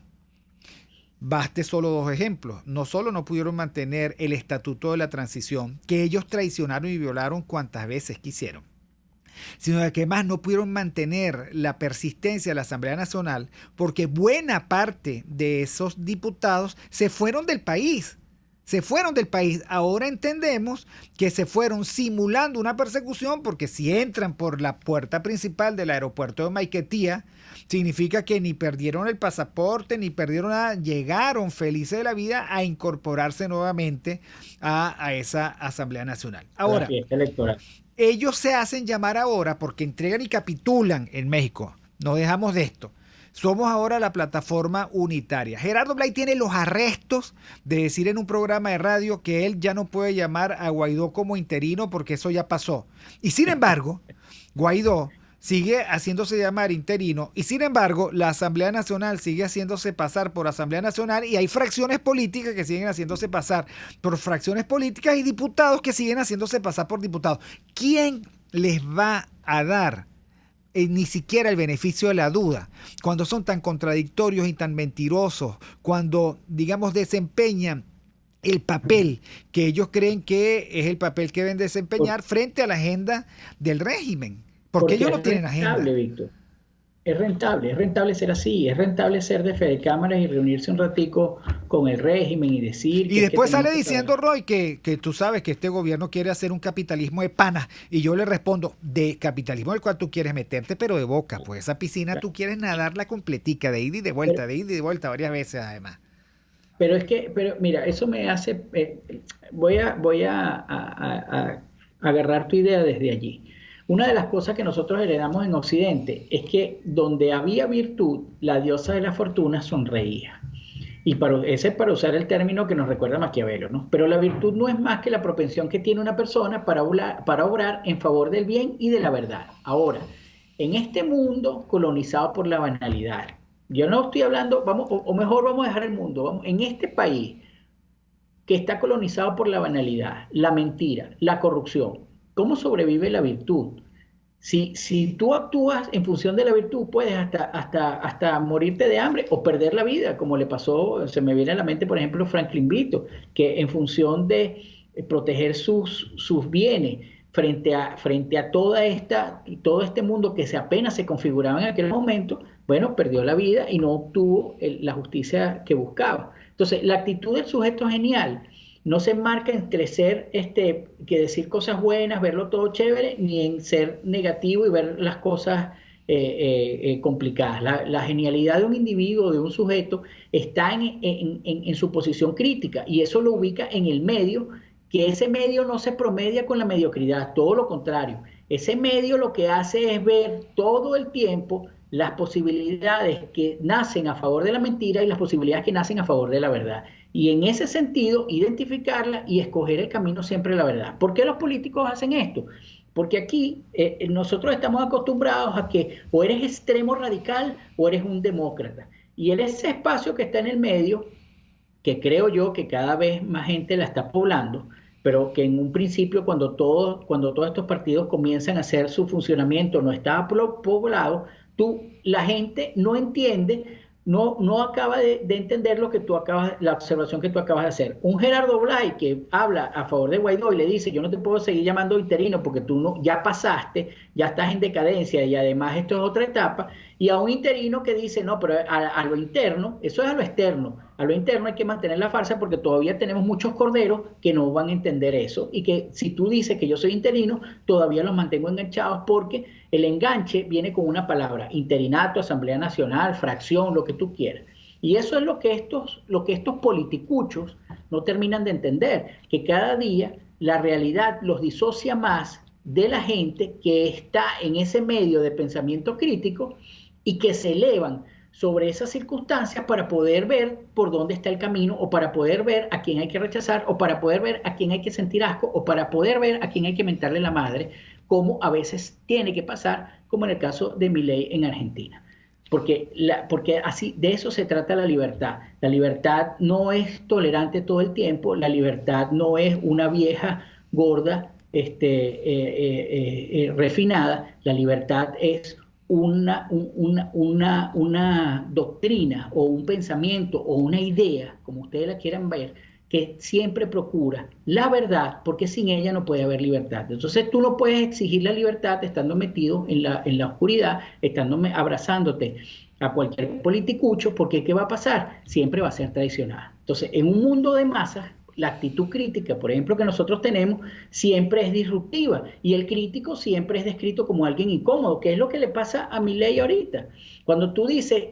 Baste solo dos ejemplos. No solo no pudieron mantener el estatuto de la transición, que ellos traicionaron y violaron cuantas veces quisieron, sino de que más no pudieron mantener la persistencia de la Asamblea Nacional porque buena parte de esos diputados se fueron del país. Ahora entendemos que se fueron simulando una persecución, porque si entran por la puerta principal del aeropuerto de Maiquetía, significa que ni perdieron el pasaporte, ni perdieron nada, llegaron felices de la vida a incorporarse nuevamente a esa Asamblea Nacional. Ahora, La fiesta electoral. ellos se hacen llamar ahora porque entregan y capitulan en México. Nos dejamos de esto. Somos ahora la plataforma unitaria. Gerardo Blay tiene los arrestos de decir en un programa de radio que él ya no puede llamar a Guaidó como interino porque eso ya pasó. Y sin embargo, Guaidó sigue haciéndose llamar interino y sin embargo la Asamblea Nacional sigue haciéndose pasar por Asamblea Nacional y hay fracciones políticas que siguen haciéndose pasar por fracciones políticas y diputados que siguen haciéndose pasar por diputados. ¿Quién les va a dar ni siquiera el beneficio de la duda cuando son tan contradictorios y tan mentirosos, cuando, digamos, desempeñan el papel que ellos creen que es el papel que deben desempeñar frente a la agenda del régimen? Porque ellos no tienen agenda. Víctor. Es rentable ser así, es rentable ser de Fede Cámaras y reunirse un ratico con el régimen y decir... Y después sale diciendo Roy que tú sabes que este gobierno quiere hacer un capitalismo de panas, y yo le respondo, de capitalismo del cual tú quieres meterte, pero de boca, pues esa piscina tú quieres nadarla completica, de ida y de vuelta, varias veces además. Pero mira, eso me hace... voy a agarrar tu idea desde allí. Una de las cosas que nosotros heredamos en Occidente es que donde había virtud, la diosa de la fortuna sonreía. Y ese es para usar el término que nos recuerda a Maquiavelo, ¿no? Pero la virtud no es más que la propensión que tiene una persona para obrar en favor del bien y de la verdad. Ahora, en este mundo colonizado por la banalidad, yo no estoy hablando, mejor vamos a dejar el mundo, en este país que está colonizado por la banalidad, la mentira, la corrupción, ¿cómo sobrevive la virtud? Si tú actúas en función de la virtud, puedes hasta morirte de hambre o perder la vida, como le pasó, se me viene a la mente, por ejemplo, Franklin Vito, que en función de proteger sus bienes frente a todo este mundo que apenas se configuraba en aquel momento, bueno, perdió la vida y no obtuvo la justicia que buscaba. Entonces, la actitud del sujeto genial no se enmarca en crecer, que decir cosas buenas, verlo todo chévere, ni en ser negativo y ver las cosas complicadas. La genialidad de un individuo, de un sujeto, está en su posición crítica, y eso lo ubica en el medio, que ese medio no se promedia con la mediocridad, todo lo contrario. Ese medio lo que hace es ver todo el tiempo las posibilidades que nacen a favor de la mentira y las posibilidades que nacen a favor de la verdad. Y en ese sentido, identificarla y escoger el camino siempre de la verdad. ¿Por qué los políticos hacen esto? Porque aquí nosotros estamos acostumbrados a que o eres extremo radical o eres un demócrata. Y en ese espacio que está en el medio, que creo yo que cada vez más gente la está poblando, pero que en un principio cuando todos estos partidos comienzan a hacer su funcionamiento no estaba poblado, la gente no entiende, no acaba de entender la observación que tú acabas de hacer. Un Gerardo Blay que habla a favor de Guaidó y le dice: yo no te puedo seguir llamando interino porque tú ya pasaste, ya estás en decadencia y además esto es otra etapa. Y a un interino que dice: no, pero a lo interno, eso es a lo externo, a lo interno hay que mantener la farsa porque todavía tenemos muchos corderos que no van a entender eso, y que si tú dices que yo soy interino, todavía los mantengo enganchados, porque el enganche viene con una palabra: interinato, Asamblea Nacional, fracción, lo que tú quieras. Y eso es lo que estos politicuchos no terminan de entender, que cada día la realidad los disocia más de la gente que está en ese medio de pensamiento crítico y que se elevan sobre esas circunstancias para poder ver por dónde está el camino, o para poder ver a quién hay que rechazar, o para poder ver a quién hay que sentir asco, o para poder ver a quién hay que mentarle la madre, como a veces tiene que pasar, como en el caso de Milei en Argentina. Porque así, de eso se trata la libertad. La libertad no es tolerante todo el tiempo, la libertad no es una vieja gorda refinada, la libertad es una doctrina o un pensamiento o una idea, como ustedes la quieran ver, que siempre procura la verdad, porque sin ella no puede haber libertad. Entonces tú no puedes exigir la libertad estando metido en la oscuridad, abrazándote a cualquier politicucho, porque ¿qué va a pasar? Siempre va a ser traicionada. Entonces, en un mundo de masas, la actitud crítica, por ejemplo, que nosotros tenemos, siempre es disruptiva, y el crítico siempre es descrito como alguien incómodo, que es lo que le pasa a Milei ahorita. Cuando tú dices,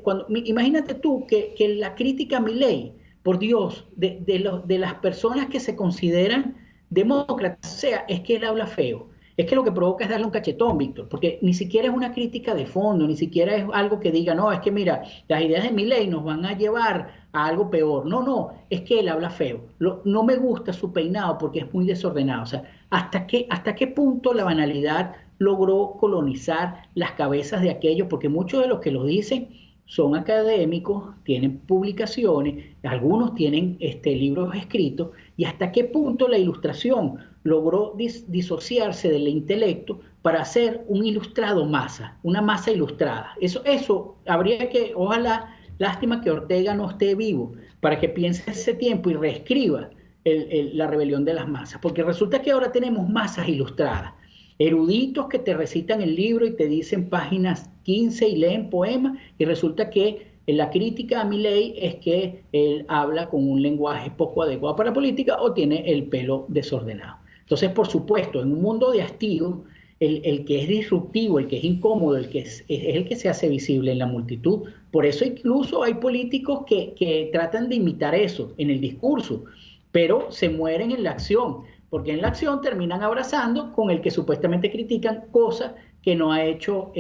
imagínate tú que la crítica a Milei, por Dios, de las personas que se consideran demócratas, o sea, es que él habla feo. Es que lo que provoca es darle un cachetón, Víctor, porque ni siquiera es una crítica de fondo, ni siquiera es algo que diga: no, es que mira, las ideas de Milei nos van a llevar a algo peor. No, es que él habla feo. No me gusta su peinado porque es muy desordenado. O sea, ¿hasta qué punto la banalidad logró colonizar las cabezas de aquellos? Porque muchos de los que lo dicen son académicos, tienen publicaciones, algunos tienen libros escritos, y hasta qué punto la ilustración logró disociarse del intelecto para hacer un ilustrado masa, una masa ilustrada. Eso habría que, ojalá, lástima que Ortega no esté vivo, para que piense ese tiempo y reescriba la rebelión de las masas, porque resulta que ahora tenemos masas ilustradas, eruditos que te recitan el libro y te dicen páginas 15 y leen poemas, y resulta que la crítica a Milei es que él habla con un lenguaje poco adecuado para la política o tiene el pelo desordenado. Entonces, por supuesto, en un mundo de hastío, el que es disruptivo, el que es incómodo, el que es el que se hace visible en la multitud. Por eso incluso hay políticos que tratan de imitar eso en el discurso, pero se mueren en la acción, porque en la acción terminan abrazando con el que supuestamente critican, cosa que no ha hecho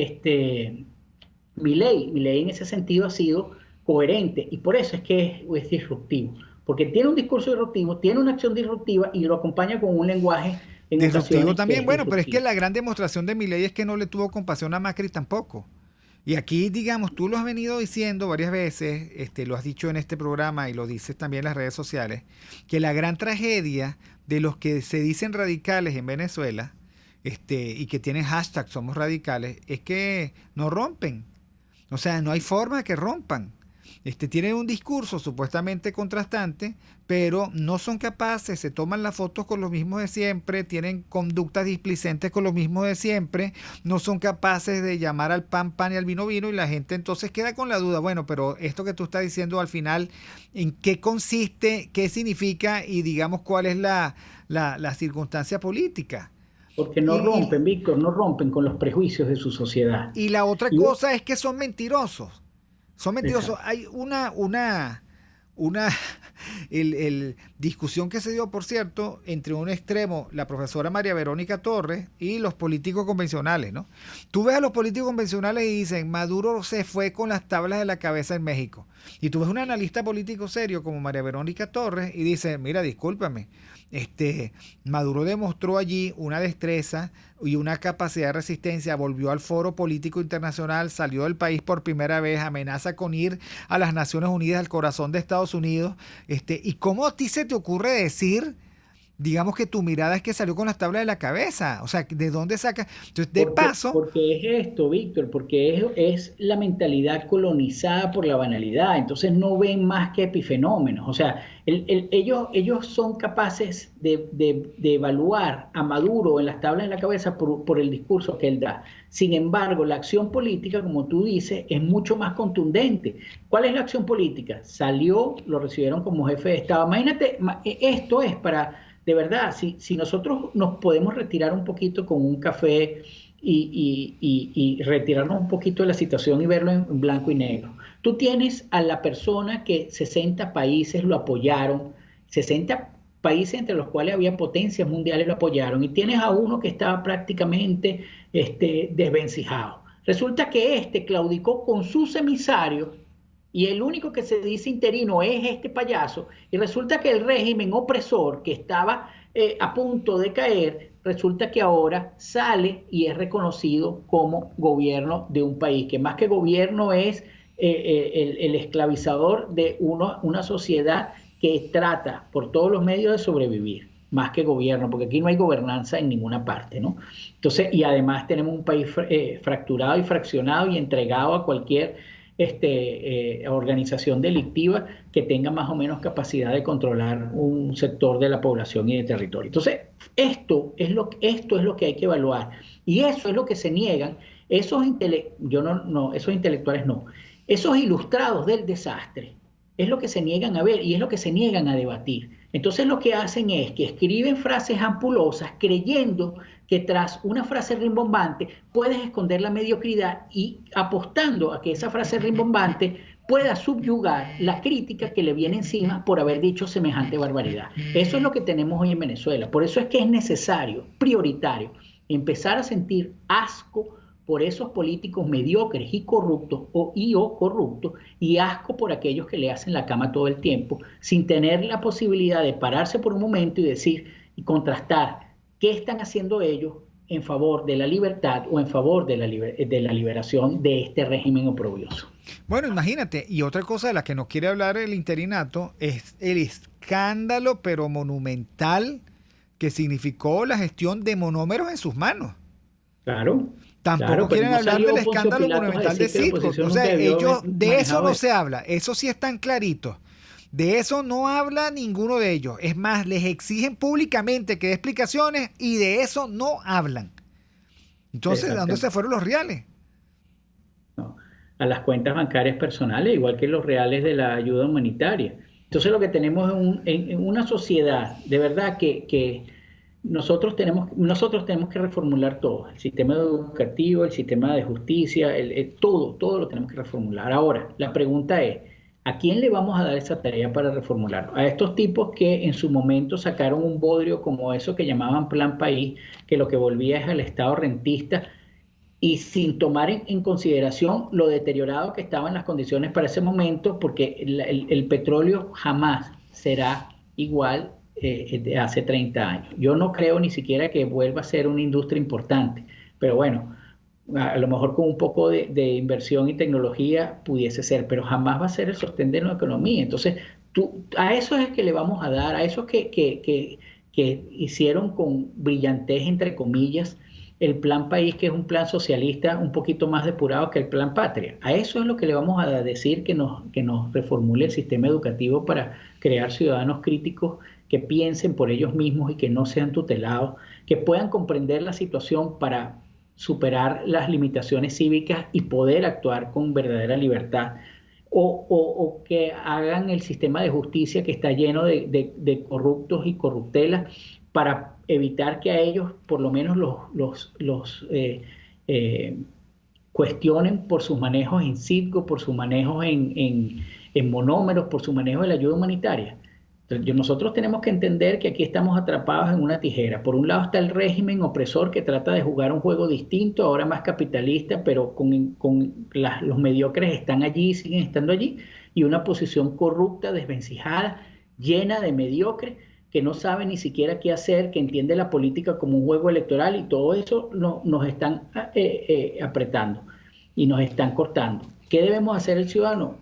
Milei. Milei en ese sentido ha sido coherente, y por eso es que es disruptivo, porque tiene un discurso disruptivo, tiene una acción disruptiva y lo acompaña con un lenguaje disruptivo también. Bueno, pero es que la gran demostración de Milei es que no le tuvo compasión a Macri tampoco. Y aquí, digamos, tú lo has venido diciendo varias veces, lo has dicho en este programa y lo dices también en las redes sociales, que la gran tragedia de los que se dicen radicales en Venezuela, y que tienen hashtag Somos Radicales, es que no rompen. O sea, no hay forma de que rompan. Tienen un discurso supuestamente contrastante, pero no son capaces, se toman las fotos con los mismos de siempre, tienen conductas displicentes con los mismos de siempre, no son capaces de llamar al pan pan y al vino vino, y la gente entonces queda con la duda: bueno, pero esto que tú estás diciendo al final, ¿en qué consiste? ¿Qué significa? Y digamos, ¿cuál es la circunstancia política? Porque no rompen, Víctor, no rompen con los prejuicios de su sociedad. Y la otra cosa es que son mentirosos. Son mentirosos. Exacto. Hay una discusión que se dio, por cierto, entre un extremo, la profesora María Verónica Torres, y los políticos convencionales, ¿no? Tú ves a los políticos convencionales y dicen, Maduro se fue con las tablas de la cabeza en México. Y tú ves un analista político serio como María Verónica Torres y dice, mira, discúlpame, Maduro demostró allí una destreza y una capacidad de resistencia, volvió al foro político internacional, salió del país por primera vez, amenaza con ir a las Naciones Unidas, al corazón de Estados Unidos, y cómo a ti se te ocurre decir, digamos que tu mirada es que salió con las tablas de la cabeza, o sea, ¿de dónde saca? Entonces, Porque es esto, Víctor, porque es la mentalidad colonizada por la banalidad, entonces no ven más que epifenómenos, o sea, ellos son capaces de evaluar a Maduro en las tablas de la cabeza por el discurso que él da. Sin embargo, la acción política, como tú dices, es mucho más contundente. ¿Cuál es la acción política? Salió, lo recibieron como jefe de Estado. Imagínate, esto es para... De verdad, si nosotros nos podemos retirar un poquito con un café y retirarnos un poquito de la situación y verlo en blanco y negro. Tú tienes a la persona que 60 países lo apoyaron, 60 países entre los cuales había potencias mundiales lo apoyaron, y tienes a uno que estaba prácticamente desvencijado. Resulta que claudicó con sus emisarios, y el único que se dice interino es este payaso, y resulta que el régimen opresor que estaba a punto de caer, resulta que ahora sale y es reconocido como gobierno de un país, que más que gobierno es el esclavizador de una sociedad que trata por todos los medios de sobrevivir, más que gobierno, porque aquí no hay gobernanza en ninguna parte, ¿no? Entonces, y además tenemos un país fracturado y fraccionado y entregado a cualquier organización delictiva que tenga más o menos capacidad de controlar un sector de la población y de territorio. Entonces, esto es lo que hay que evaluar, y eso es lo que se niegan esos intelectuales, esos ilustrados del desastre, es lo que se niegan a ver y es lo que se niegan a debatir. Entonces lo que hacen es que escriben frases ampulosas creyendo que tras una frase rimbombante puedes esconder la mediocridad, y apostando a que esa frase rimbombante pueda subyugar la crítica que le viene encima por haber dicho semejante barbaridad. Eso es lo que tenemos hoy en Venezuela. Por eso es que es necesario, prioritario, empezar a sentir asco por esos políticos mediocres y corruptos o corruptos, y asco por aquellos que le hacen la cama todo el tiempo, sin tener la posibilidad de pararse por un momento y decir y contrastar qué están haciendo ellos en favor de la libertad o en favor de la liberación de este régimen oprobioso. Bueno, imagínate, y otra cosa de la que nos quiere hablar el interinato es el escándalo, pero monumental, que significó la gestión de monómeros en sus manos. Claro. Tampoco quieren hablar del escándalo monumental de Citgo. O sea, ellos, de eso no se habla. Eso sí están claritos. De eso no habla ninguno de ellos. Es más, les exigen públicamente que dé explicaciones y de eso no hablan. Entonces, ¿de dónde se fueron los reales? No, a las cuentas bancarias personales, igual que los reales de la ayuda humanitaria. Entonces, lo que tenemos en una sociedad, de verdad que nosotros tenemos que reformular todo, el sistema educativo, el sistema de justicia, todo lo tenemos que reformular. Ahora, la pregunta es, ¿a quién le vamos a dar esa tarea para reformularlo? A estos tipos que en su momento sacaron un bodrio como eso que llamaban Plan País, que lo que volvía es al Estado rentista, y sin tomar en consideración lo deteriorado que estaban las condiciones para ese momento, porque el petróleo jamás será igual de hace 30 años. Yo no creo ni siquiera que vuelva a ser una industria importante, pero bueno, a lo mejor con un poco de inversión y tecnología pudiese ser, pero jamás va a ser el sostén de la economía. Entonces, a eso es que le vamos a dar, a esos que hicieron con brillantez, entre comillas, el Plan País, que es un plan socialista un poquito más depurado que el Plan Patria. A eso es lo que le vamos a decir, que nos reformule el sistema educativo para crear ciudadanos críticos que piensen por ellos mismos y que no sean tutelados, que puedan comprender la situación para superar las limitaciones cívicas y poder actuar con verdadera libertad. o que hagan el sistema de justicia que está lleno de corruptos y corruptelas para evitar que a ellos por lo menos los cuestionen por sus manejos en Citgo, por sus manejos en monómeros, por su manejo de la ayuda humanitaria. Entonces, nosotros tenemos que entender que aquí estamos atrapados en una tijera. Por un lado está el régimen opresor que trata de jugar un juego distinto, ahora más capitalista, pero los mediocres están allí, siguen estando allí, y una posición corrupta, desvencijada, llena de mediocres, que no sabe ni siquiera qué hacer, que entiende la política como un juego electoral, y todo eso nos están apretando y nos están cortando. ¿Qué debemos hacer el ciudadano?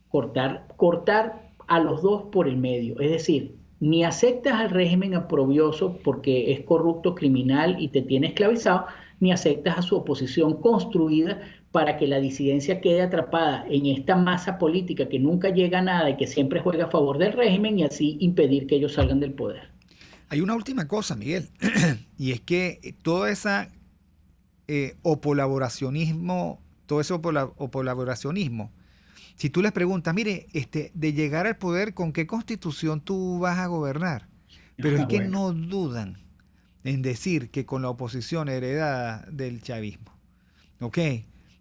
Cortar a los dos por el medio, es decir, ni aceptas al régimen aprobioso porque es corrupto, criminal y te tiene esclavizado, ni aceptas a su oposición construida para que la disidencia quede atrapada en esta masa política que nunca llega a nada y que siempre juega a favor del régimen y así impedir que ellos salgan del poder. Hay una última cosa, Miguel, y es que todo ese opolaboracionismo, si tú les preguntas, mire, de llegar al poder, ¿con qué constitución tú vas a gobernar? Pero es que no dudan en decir que con la oposición heredada del chavismo, ¿ok?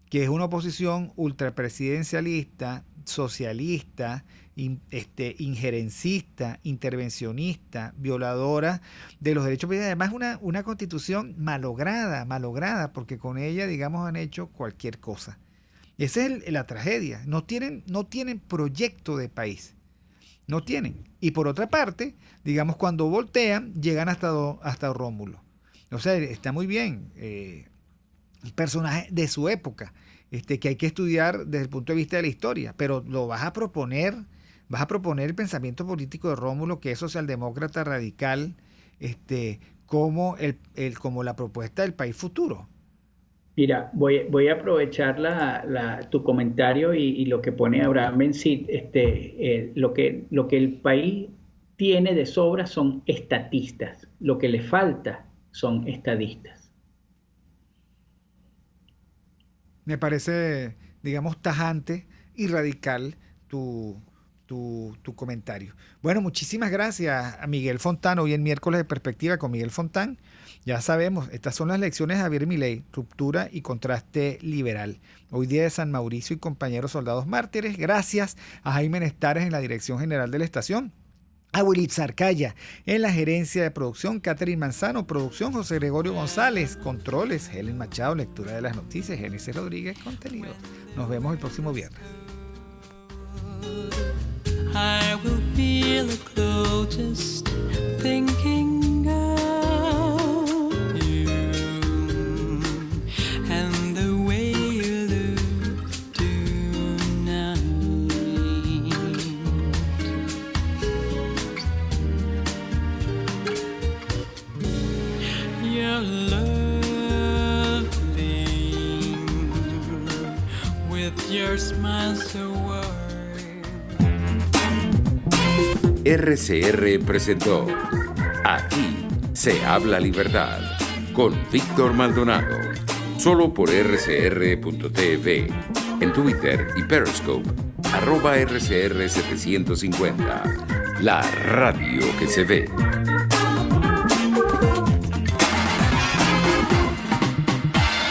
Que es una oposición ultrapresidencialista, socialista, injerencista, intervencionista, violadora de los derechos. Además, una constitución malograda, porque con ella, digamos, han hecho cualquier cosa. Esa es la tragedia. No tienen proyecto de país. No tienen. Y por otra parte, digamos, cuando voltean, llegan hasta Rómulo. O sea, está muy bien. Un personaje de su época, que hay que estudiar desde el punto de vista de la historia, pero lo vas a proponer el pensamiento político de Rómulo, que es socialdemócrata radical, como la propuesta del país futuro. Mira, voy a aprovechar tu comentario y lo que pone Abraham Bensit. Lo que el país tiene de sobra son estatistas. Lo que le falta son estadistas. Me parece, digamos, tajante y radical tu comentario. Bueno, muchísimas gracias a Miguel Fontán. Hoy en Miércoles de Perspectiva con Miguel Fontán. Ya sabemos, estas son las lecciones de Javier Milei, ruptura y contraste liberal. Hoy día de San Mauricio y compañeros soldados mártires. Gracias a Jaime Nestares en la dirección general de la estación. A Willy Zarcaya en la gerencia de producción, Catherine Manzano, producción José Gregorio González, controles, Helen Machado, lectura de las noticias, Génesis Rodríguez, contenido. Nos vemos el próximo viernes. I will feel the closest thinking of you and the way you look tonight. You're lovely with your smile so warm. RCR presentó Aquí se habla libertad con Víctor Maldonado, solo por rcr.tv, en Twitter y Periscope, @RCR750, la radio que se ve.